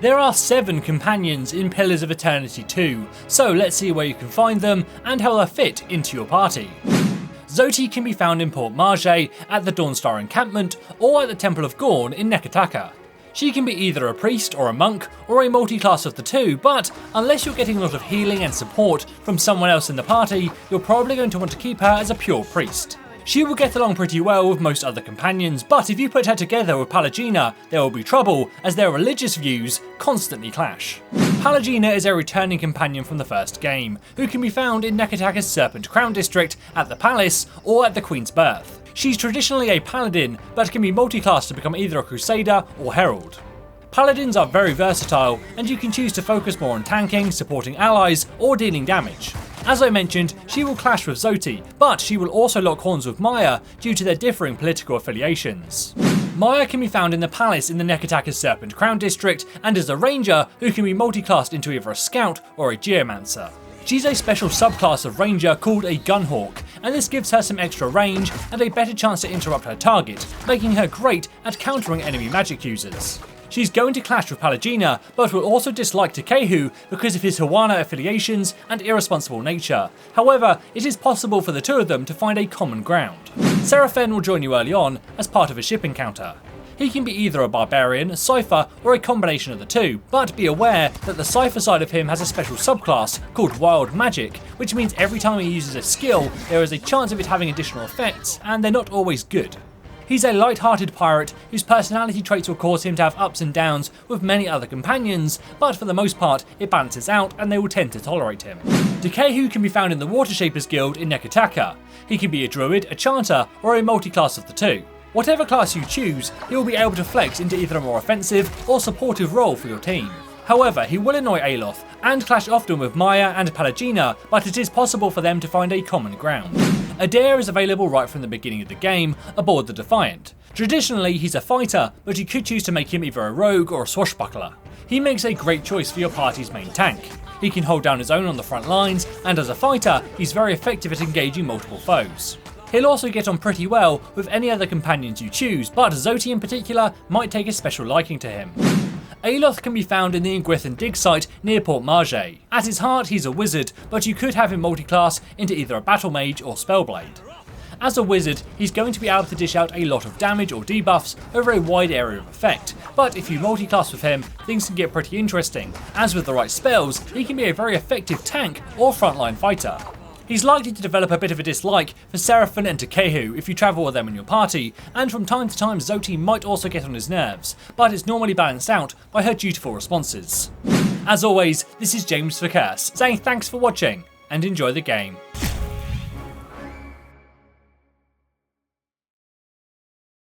There are 7 companions in Pillars of Eternity 2, so let's see where you can find them and how they'll fit into your party. Zoti can be found in Port Marge at the Dawnstar encampment or at the Temple of Gorn in Neketaka. She can be either a priest or a monk or a multi-class of the two, but unless you're getting a lot of healing and support from someone else in the party, you're probably going to want to keep her as a pure priest. She will get along pretty well with most other companions, but if you put her together with PALLEGINA, there will be trouble as their religious views constantly clash. PALLEGINA is a returning companion from the first game, who can be found in Neketaka's Serpent Crown district, at the palace, or at the Queen's Birth. She's traditionally a paladin, but can be multi-classed to become either a crusader or herald. Paladins are very versatile, and you can choose to focus more on tanking, supporting allies, or dealing damage. As I mentioned, she will clash with Zoti, but she will also lock horns with MAIA due to their differing political affiliations. MAIA can be found in the palace in the Neketaka's Serpent Crown district, and is a ranger who can be multi-classed into either a scout or a geomancer. She's a special subclass of ranger called a gunhawk, and this gives her some extra range and a better chance to interrupt her target, making her great at countering enemy magic users. She's going to clash with PALLEGINA, but will also dislike OTEKEHU because of his Hawana affiliations and irresponsible nature. However, it is possible for the two of them to find a common ground. SERAFEN will join you early on as part of a ship encounter. He can be either a barbarian, cypher, or a combination of the two, but be aware that the cypher side of him has a special subclass called Wild Magic, which means every time he uses a skill, there is a chance of it having additional effects, and they're not always good. He's a light-hearted pirate whose personality traits will cause him to have ups and downs with many other companions, but for the most part it balances out and they will tend to tolerate him. OTEKEHU can be found in the Water Shapers Guild in Neketaka. He can be a druid, a chanter, or a multi-class of the two. Whatever class you choose, he will be able to flex into either a more offensive or supportive role for your team. However, he will annoy ALOTH and clash often with MAIA and PALLEGINA, but it is possible for them to find a common ground. EDER is available right from the beginning of the game, aboard the Defiant. Traditionally, he's a fighter, but you could choose to make him either a rogue or a swashbuckler. He makes a great choice for your party's main tank. He can hold down his own on the front lines, and as a fighter, he's very effective at engaging multiple foes. He'll also get on pretty well with any other companions you choose, but Zoti in particular might take a special liking to him. ALOTH can be found in the Ingwithan dig site near Port Marge. At his heart he's a wizard, but you could have him multi-class into either a battle mage or spellblade. As a wizard, he's going to be able to dish out a lot of damage or debuffs over a wide area of effect, but if you multi-class with him, things can get pretty interesting, as with the right spells, he can be a very effective tank or frontline fighter. He's likely to develop a bit of a dislike for SERAFEN and OTEKEHU if you travel with them in your party, and from time to time Zoti might also get on his nerves, but it's normally balanced out by her dutiful responses. As always, this is James for Curse, saying thanks for watching, and enjoy the game.